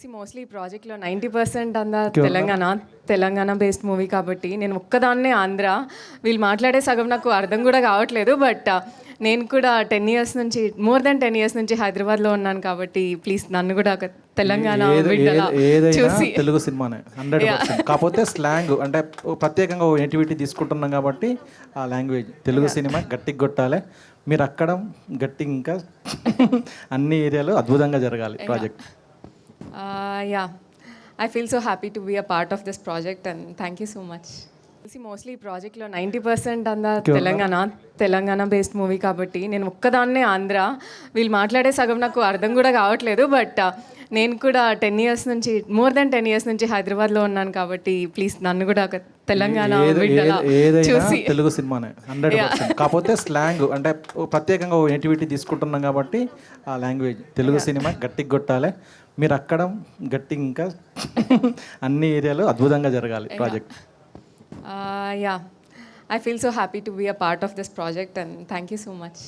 Mostly ఈ ప్రాజెక్ట్లో 90% అందా తెలంగాణ బేస్డ్ మూవీ కాబట్టి నేను ఒక్కదాన్నే ఆంధ్ర. వీళ్ళు మాట్లాడే సగం నాకు అర్థం కూడా కావట్లేదు. బట్ నేను కూడా 10 years నుంచి మోర్ దెన్ 10 years నుంచి హైదరాబాద్లో ఉన్నాను కాబట్టి ప్లీజ్ నన్ను కూడా ఒక తెలంగాణ చూసి తెలుగు సినిమానే 100%. కాకపోతే స్లాంగ్ అంటే ప్రత్యేకంగా నేటివిటీ తీసుకుంటున్నాం కాబట్టి ఆ లాంగ్వేజ్ తెలుగు సినిమా గట్టిగా కొట్టాలి. మీరు అక్కడ గట్టి ఇంకా అన్ని ఏరియాలో అద్భుతంగా జరగాలి project. Yeah, I feel so happy to be a part of this project and thank you so much. Mostly ఈ ప్రాజెక్ట్లో 90% అందా తెలంగాణ బేస్డ్ మూవీ కాబట్టి నేను ఒక్కదాన్నే ఆంధ్ర. వీళ్ళు మాట్లాడే సగం నాకు అర్థం కూడా కావట్లేదు. బట్ నేను కూడా 10 years నుంచి మోర్ దెన్ 10 years నుంచి హైదరాబాద్లో ఉన్నాను కాబట్టి ప్లీజ్ నన్ను కూడా ఒక తెలంగాణ చూసి తెలుగు సినిమానే 100%. కాకపోతే స్లాంగ్ అంటే ప్రత్యేకంగా నేటివిటీ తీసుకుంటున్నాం కాబట్టి ఆ లాంగ్వేజ్ తెలుగు సినిమా గట్టిగా కొట్టాలి. మీరు అక్కడ గట్టి ఇంకా అన్ని ఏరియాలో అద్భుతంగా జరగాలి project. Yeah, I feel so happy to be a part of this project and thank you so much.